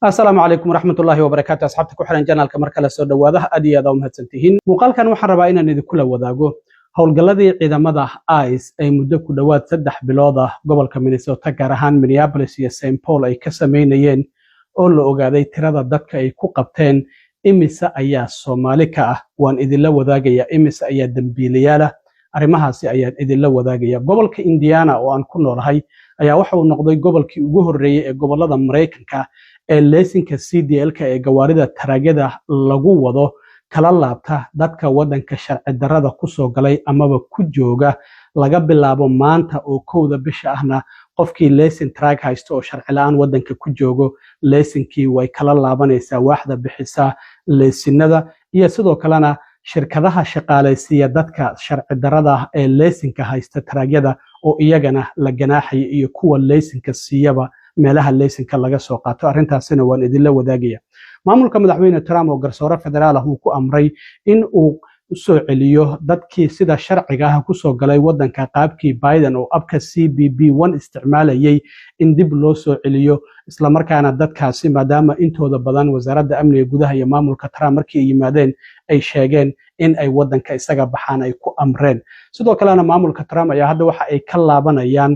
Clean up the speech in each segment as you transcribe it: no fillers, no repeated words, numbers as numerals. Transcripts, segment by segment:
السلام عليكم ورحمة الله وبركاته أصحابتي ku xiran channelka marka la soo dhawaada aad iyo aad u mahadsantihiin muuqaalkan waxaan rabaa inaan idin kula wadaago howlgalladii ciidamada ICE ay muddo ku dhawaad 3 bilood ah gobolka Minnesota gaar ahaan Minneapolis iyo St. Paul ay ka sameynayeen oo la ogaaday tirada dadka ay ku qabteen imise ayaa Soomaali ka ah waan idin la wadaagaya imise ayaa dambiilayaal ah arrimahaasi ayaan idin la wadaagaya gobolka Indiana oo aan ku noolahay ayaa waxa uu noqday gobolkii ugu horeeyay ee gobolada Mareykanka ee leesinka CDL-ka ee gawaarida taraagada lagu wado kala laabta dadka wadanka sharci darrada ku soo galay amaba ku jooga laga bilaabo maanta oo kowda bisha ahna qofkii leesin track haysto oo sharci la'aan wadanka ku joogo leesinkii way kala laabanaysaa waaxda bixisa leesinada iyo sidoo kalena shirkadaha shaqaalaysiya dadka sharci darrada ee leesinka haysta taraagyada oo iyagana la ganaaxay iyo kuwa leesinka siiyaba meelaha leesinka laga soo qaato arrintaasina waan idin la wadaagaya maamulka madaxweyne Trump oo garsoore federaal ah uu ku amray in uu soo celiyo dadkii sida sharciga ah ku soo galay wadanka qaabkii Biden oo abka CBP1 isticmaalayay in dib loo soo celiyo isla markaana dadkaasi maadaama intooda badan wasaaradda amniga gudaha iyo maamulka Trump markii yimaadeen ay sheegeen in ay wadanka isaga baxaan ay ku amreen sidoo kalena maamulka Trump ayaa hadda waxa ay ka laabanayaan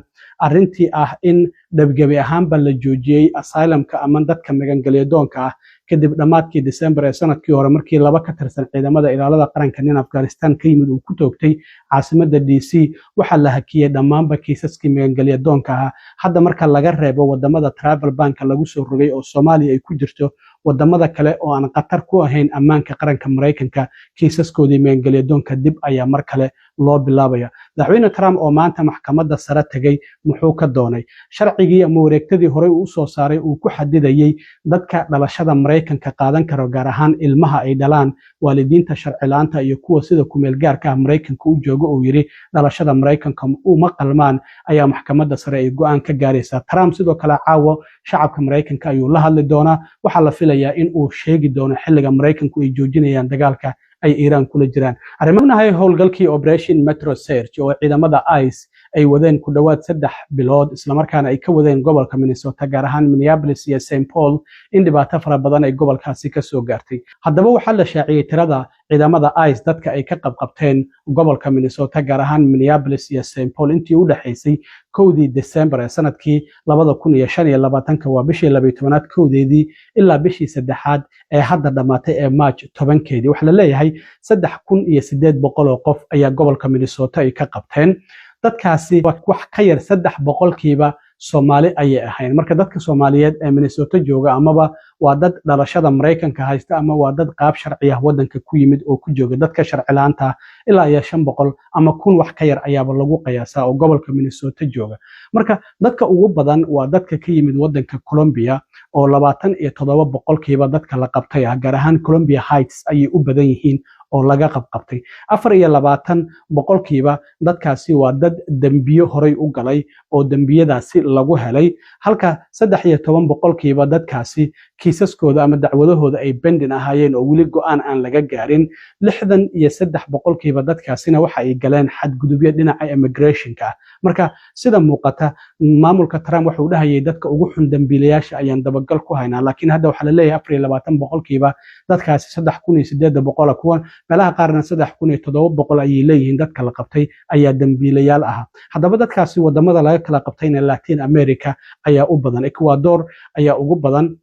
arrintii ah in dhabgabi ahaanba la joojiyay asylumka ama dadka magangalyadoonka ah kadib dhamaadkii December ee sanadkii hore markii laba ka tirsan ciidamada ilaalada qaranka nin Afghanistan ka yimid uu ku toogtay caasimadda DC waxa la hakiyay dhamaanba kiisaskii magangalyadoonka ah hadda marka laga reebo wadamada travel bank lagu soo rogay oo Soomaaliya ay ku jirto wadamada kale oo aan qatar ku ahayn ammaanka qaranka Mareykanka kiisaskoodii magangalyadoonka dib ayaa mar kale loo bilaabaya madaxweyne Trump oo maanta maxkamadda sare tagay muxuu ka doonay sharcigii ama wareegtadii hore uu soo saaray uu ku xadidayay dadka dhalashada Mareykanka qaadan karo gaar ahaan ilmaha ay dhalaan waalidiinta sharci la'aanta iyo kuwa sida ku meel gaarka ah Mareykanka u joogo oo yiri dhalashada Mareykanka uma qalmaan ayaa maxkamadda sare ay go'aan ka gaaraysaa Trump sidoo kale caawo shacabka Mareykanka ayuu la hadli doonaa waxa la filayaa in uu sheegi doono xilliga Mareykanku ay joojinayaan dagaalka ay Iran kula jiraan arrimaha howlgalkii Operation Metro Search oo ciidamada ICE ay wadeen ku dhawaad 3 bilood isla markaana ay ka wadeen gobolka Minnesota gaar ahaan Minneapolis iyo St. Paul in dhibaato fara badan ay gobolkaasi ka soo gaartay haddaba waxa la shaaciyay tirada ciidamada ICE dadka ay ka qabqabteen gobolka Minnesota gaar ahaan Minneapolis iyo St. Paul intii u dhaxaysay kowdii December ee sanadkii 2025 waa bishii 12aad kowdeedii ilaa bishii 3aad ee hadda dhamaatay ee March 10keedii waxa la leeyahay 3800 oo qof ayaa gobolka Minnesota ay ka qabteen dadkaasi wax ka yar 3% Soomaali ayay ahayn marka dadka Soomaaliyeed ee Minnesota jooga amaba waa dad dhalashada Mareykanka haysta ama waa dad qaab sharci ah wadanka ku yimid oo ku jooga dadka sharci la'aanta ilaa 500 ama 1000 wax ka yar ayaaba lagu qiyaasaa oo gobolka Minnesota jooga marka dadka ugu badan waa dadka ka yimid wadanka Colombia oo 27% dadka la qabtay gaar ahaan Columbia Heights ayay u badan yihiin oo laga qabqabtay 24% dadkaasi waa dad dambiyo horay u galay oo dambiyadaasi lagu helay halka 13% dadkaasi kiisaskooda ama dacwadahooda ay pending ahaayeen oo wali go'aan aan laga gaarin 63% dadkaasina waxa ay galeen xadgudubyo dhinaca immigrationka marka sida muuqata maamulka Trump wuxuu dhahayay dadka ugu xun dambiilayaasha ayaan dabagal ku haynaa laakiin hadda waxa la leeyahay 24% dadkaasi 3800 kuwan meelaha qaarna 3700 ayay leeyihiin dadka la qabtay ayaa dambiilayaal ah haddaba dadkaasi wadamada laga kala qabtayna Latin America ayaa u badan Ecuador ayaa ugu badan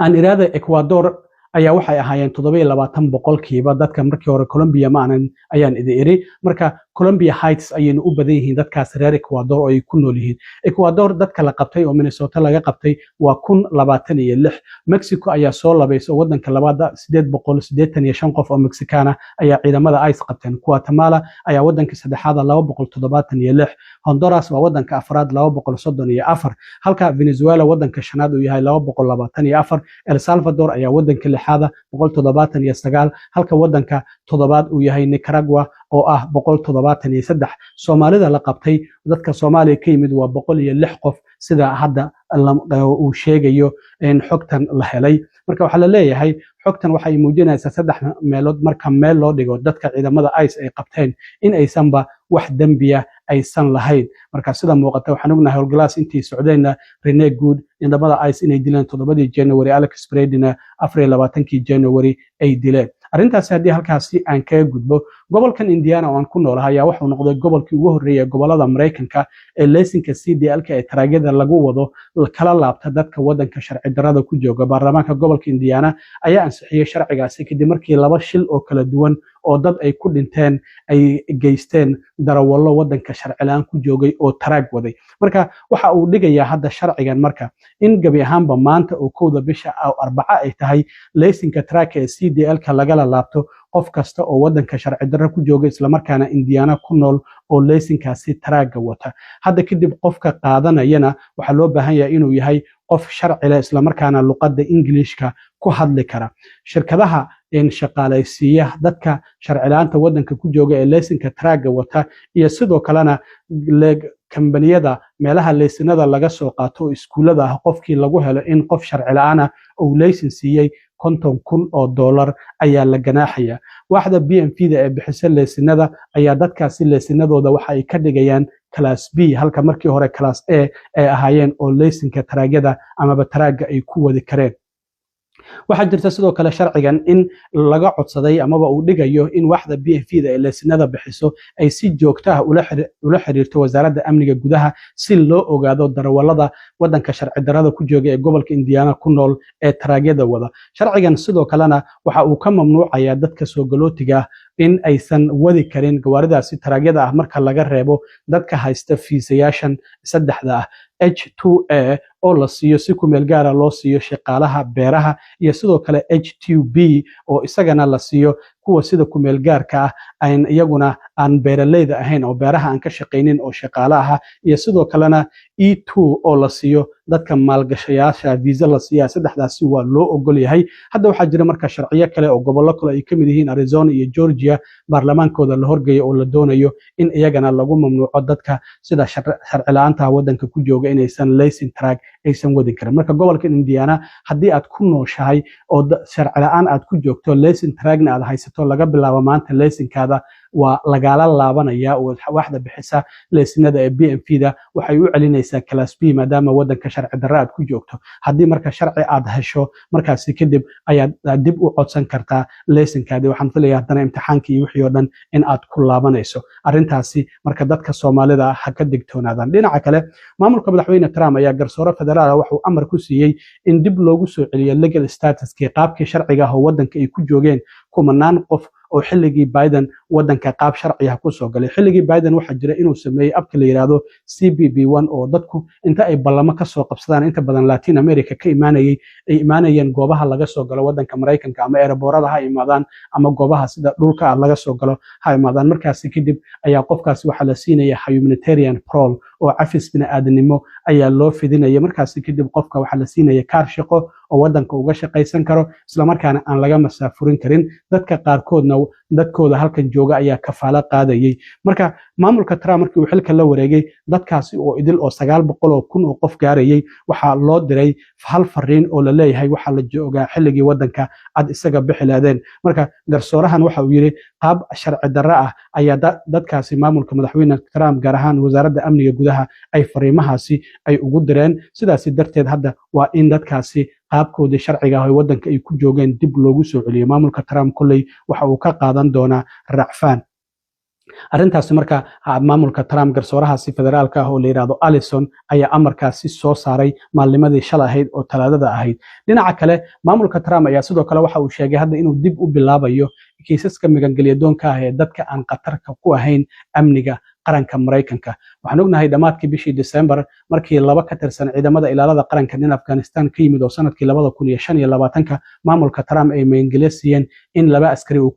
aan iraada Ecuador ayaa waxay ahaayeen 27% dadka markii hore Colombia ma aanan ayaan idin iri marka Columbia Heights ayaynu u badan yihiin dadkaas reer Ecuador oo ay ku nool yihiin Ecuador dadka la qabtay oo Minnesota laga qabtay waa 1026 Mexico ayaa soo labayso wadanka labaad 885 qof oo Mexicana ayaa ciidamada ICE qabteen Guatemala ayaa wadanka saddexaad 276 Honduras waa wadanka afraad 234 halka Venezuela wadanka shanaad uu yahay 224 El Salvador ayaa wadanka lixaad 179 halka wadanka toddobaad uu yahay Nicaragua oo ah 173 Soomaalida la qabtay dadka Soomaaliya ka yimid waa 106 qof sida hadda uu sheegayo in xogtan la helay marka waxa la leeyahay xogtan waxay muujinaysaa 3 meelood marka meel loo dhigo dadka ciidamada ICE ay qabteen in aysanba wax dambiya aysan lahayn. marka sida muuqata waxaan ognahay howlgalaas intii socdeenna Rene Good ciidamada ICE inay dileen 7 January, Alex Bradina 24 January ay dileen. arrintaasi haddii halkaasi aan kaga gudbo, gobolkan Indiana oo aan ku noolahay ayaa wuxuu noqday gobolkii ugu horreeyay gobolada Mareykanka ee laysanka CDL-ka ee taraagada lagu wado kala laabta dadka wadanka sharci darrada ku jooga. baarlamaanka gobolka Indiana ayaa ansixiyay sharcigaasi kadib markii 2 shil oo kala duwan oo dad ay ku dhinteen ay geysteen darawallo wadanka sharci la'aan ku joogay oo taraag waday. marka waxa uu dhigayaa hadda sharcigan marka in gabi ahaanba maanta oo 1 bisha Arbaca ay tahay laysanka taraagga ee CDL-ka lagala laabto qof kasta oo wadanka sharci darro ku jooga isla markaana Indiana ku nool oo laysankaasi taraagga wata. hadda kadib qofka qaadanayana waxa loo baahan yahay inuu yahay qof sharci leh isla markaana luqadda Englishka ku hadli kara. shirkadaha shaqaalaysiiya dadka sharci la'aanta wadanka ku jooga ee laysanka taraagga wata iyo sidoo kalena kambaniyada meelaha laysanada laga soo qaato oo iskuulada ah qofkii lagu helo in qof sharci la'aan uu laysan siiyay $50,000 ayaa la ganaaxaya. waaxda BMV-da ee bixisa laysanada ayaa dadkaasi laysanadooda waxa ay ka dhigayaan class B halka markii hore class A ay ahaayeen oo laysanka taraagada amaba taraagga ay ku wadi kareen. waxaa jirta sidoo kale sharcigan in laga codsaday amaba uu dhigayo in waaxda BMV-da ee laysanada bixiso ay si joogto ah ula xiriirto wasaaradda amniga gudaha si loo ogaado darawallada wadanka sharci darrada ku jooga ee gobolka Indiana ku nool ee taraagyada wada. sharcigan sidoo kalena waxa uu ka mamnuucayaa dadka soo galootiga ah in aysan wadi karin gawaaridaasi taraagyada ah marka laga reebo dadka haysta fiisayaashan saddexda ah H2A oo la siiyo si ku meel gaara loo siiyo shaqaalaha beeraha iyo sidoo kale H2B oo isagana la siiyo kuwa sida ku meel gaarka ah aan iyaguna aan beeraleyda ahayn oo beeraha aan ka shaqaynin oo shaqaalaha iyo sidoo kalena E2 oo la siiyo dadka maalgashayaasha visa la siiyo. saddexdaasi waa loo ogol yahay. hadda waxaa jira marka sharciyo kale oo gobollo kale ay kamid yihiin Arizona iyo Georgia baarlamaankooda la horgeeyo oo la doonayo in iyagana lagu mamnuuco dadka sida sharci la'aanta wadanka ku jooga inaysan laysan taraag aysan wadi karin. marka gobolka Indiana haddii aad ku nooshahay oo sharci la'aan aad ku joogto laysan taraagna aad haysato laga bilaabo maanta laysankaada waa lagala laabanaya oo waaxda bixisa laysanada ee BMV-da waxay u celinaysaa class B maadaama wadanka sharci darro aad ku joogto. haddii marka sharci aad hesho markaasi kadib ayaad dib u codsan kartaa laysankaadi. waxaan filayaa haddana imtixaankii iyo wixii oo dhan in aad ku laabanayso. arrintaasi marka dadka Soomaalida ha ka digtoonaadaan. dhinaca kale maamulka madaxweyne Trump ayaa garsoore federaal wuxuu amar ku siiyay in dib loogu soo celiyo legal statuskii qaabkii sharciga ah oo wadanka ay ku joogeen kumanaan qof oo xilligii Biden wadanka qaab sharci ah ku soo galay. xilligii Biden waxa jira inuu sameeyay abka la yiraahdo CBP1 oo dadku inta ay ballamo ka soo qabsadaan inta badan Latin America ka imaanayeen goobaha laga soo galo wadanka Mareykanka ama airportada ha imaadaan ama goobaha sida dhulka laga soo galo ha imaadaan. markaasi kadib ayaa qofkaasi waxa la siinaya humanitarian parole oo cafis bini'aadanimo ayaa loo fidinaya. markaasi kadib qofka waxa la siinaya kaar shaqo oo wadanka uga shaqaysan karo isla markaana aan laga masaafurin karin. dadka qaarkoodna dadkooda halkan jooga ayaa kafaalo qaadayay. marka maamulka Trump markii uu xilka la wareegay dadkaasi oo idil oo 900,000 oo qof gaarayay waxaa loo diray hal fariin oo la leeyahay waxa la joogaa xilligii wadanka aad isaga bixi lahaydeen. marka garsoorahan waxa uu yiri qaab sharci darro ah ayaa dadkaasi maamulka madaxweyne Trump gaar ahaan wasaaradda amniga gudaha ay fariimahaasi ay ugu direen. sidaas darteed hadda waa in dadkaasi qaabkoodii sharciga ah ee wadanka ay ku joogeen dib loogu soo celiyo. maamulka Trump kulley waxa uu ka qaadan doonaa racfaan. arrintaasi marka maamulka Trump garsoorahaasi federaalka ah oo la yiraahdo Allison ayaa amarkaasi soo saaray maalnimadii shalay ahayd oo Talaadada ahayd. dhinaca kale maamulka Trump ayaa sidoo kale waxa uu sheegay hadda inuu dib u bilaabayo kiisaska magangelyadoonka ah ee dadka aan khatarka ku ahayn amniga qaranka Mareykanka. waxaan ognahay dhamaadkii bishii December markii 2 ka tirsan ciidamada ilaalada qaranka in Afghanistan ka yimid oo sanadkii 2025 maamulka Trump ay magangelyo siiyeen in 2 askari uu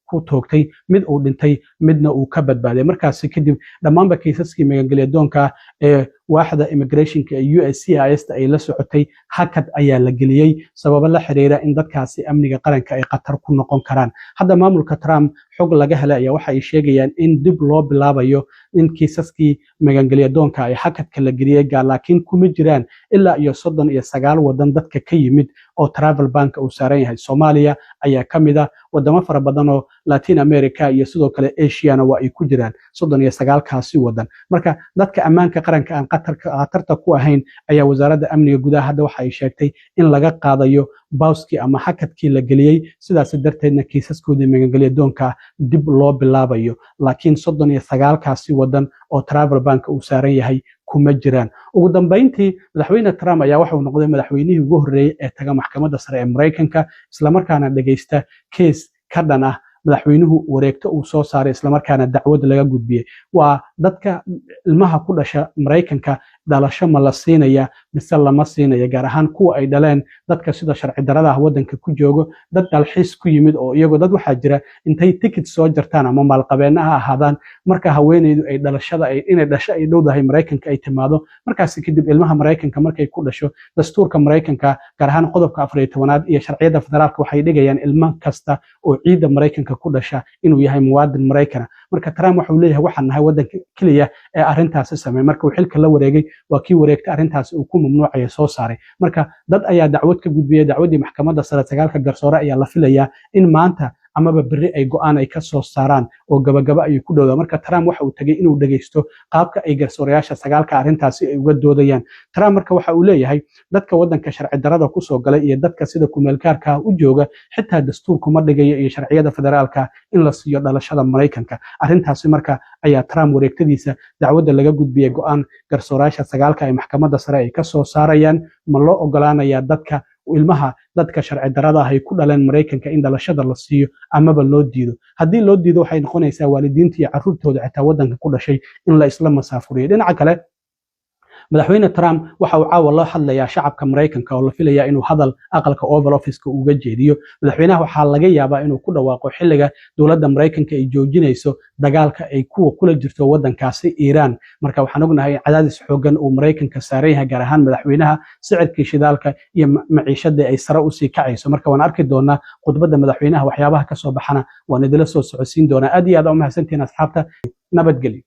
ku toogtay mid uu dhintay midna uu ka badbaaday. markaasi kadib dhammaanba kiisaskii magangelyadoonka ee waaxda immigrationka ee USCIS ay la socotay hakad ayaa la geliyey sababo la xiriira in dadkaasi amniga qaranka ay khatar ku noqon karaan. Hadda maamulka Trump xog laga helay ayaa waxa ay sheegayaan in dib loo bilaabayo in kiisaskii magangelya doonka ay hakadka la geliyey laakiin kuma jiraan ilaa iyo 39 wadan dadka ka yimid oo travel bank uu saaran yahay. Soomaaliya ayaa ka mid ah wadamo fara badan oo Latin America iyo sidoo kale Asiana waa ay ku jiraan 39 kaasi wadan. Marka dadka ammaanka qaranka aan khatarta ku ahayn ayaa wasaaradda amniga gudaha hadda waxa ay sheegtay in laga qaadayo bawski ama hakadkii la geliyey, sidaas darteedna kiisaskoodii magangelya doonka dib loo bilaabayo. Laakiin 39 kaasi wadan oo travel bank uu saaran yahay kuma jiraan. Ugu dambeyntii madaxweyne Trump ayaa waxa uu noqday madaxweynihii ugu horreeyay ee taga maxkamadda sare ee Mareykanka isla markaana dhageysta case ka dhan ah madaxweynuhu wareegto uu soo saaray isla markaana dacwad laga gudbiyey. Waa dadka ilmaha ku dhasha Mareykanka dhalasho ma la siinaya mise lama siinaya, gaar ahaan kuwa ay dhaleen dadka sida sharci darrada ah wadanka ku joogo, dad dalxiis ku yimid oo iyagoo dad waxaa jira intay ticket soo jartaan ama maalqabeena ha ahaadaan marka haweeneydu ay dhalashada inay dhasho ay dhowdahay Mareykanka ay timaado, markaasi kadib ilmaha Mareykanka markay ku dhasho dastuurka Mareykanka gaar ahaan qodobka 14aad iyo sharciyada federaalka waxay dhigayaan ilmo kasta oo ciidda Mareykanka ku dhasha inuu yahay muwaadin Mareykan. Marka Trump wuxuu leeyahay waxaan nahay wadanka kaliya ee arrintaasi sameeyay. Marka uu xilka la wareegay waa kii wareegta arrintaasi uu ku mamnuucay soo saaray. Marka dad ayaa dacwad ka gudbiyay, dacwadii maxkamadda sare 9 garsoore ayaa la filayaa in maanta amaba berri ay go'aan ay ka soo saaraan oo gabagaba ay ku dhowdaa. Marka Trump waxa uu tagay inuu dhageysto qaabka ay garsoorayaasha 9 arrintaasi ay uga doodayaan. Trump marka waxa uu leeyahay dadka wadanka sharci darrada ku soo galay iyo dadka sida kumeelkaarka u jooga xitaa dastuurku ma dhigayo iyo sharciyada federaalka in la siiyo dhalashada Mareykanka. Arrintaasi marka ayaa Trump wareegtadiisa dacwadda laga gudbiyay go'aan garsoorayaasha 9 ay maxkamadda sare ay ka soo saarayaan. Ma loo ogolaanayaa dadka sharci darrada ah ay ku dhaleen Mareykanka in dhalashada la siiyo amaba loo diido? Haddii loo diido waxay noqonaysaa waalidiinta iyo carruurtooda xitaa wadanka ku dhashay in la isla masaafuriyo. Dhinaca kale madaxweyne Trump waxa uu caawa loo hadlayaa shacabka Mareykanka oo la filayaa inuu hadal aqalka Oval Office-ka uga jeediyo. Madaxweynaha waxaa laga yaabaa inuu ku dhawaaqo xilliga dowladda Mareykanka ay joojinayso dagaalka ay kula jirto wadankaasi Iran. Marka waxaan ognahay cadaadis xoogan uu Mareykanka saaran yahay gaar ahaan madaxweynaha, sicirkii shidaalka iyo maciishada ay sare u sii kacayso. Marka waan arki doonaa khudbadda madaxweynaha waxyaabaha ka soo baxana waan idila soo socodsiin doonaa. Aad iyo aad u mahadsantihiin asxaabta. Nabadgelyo.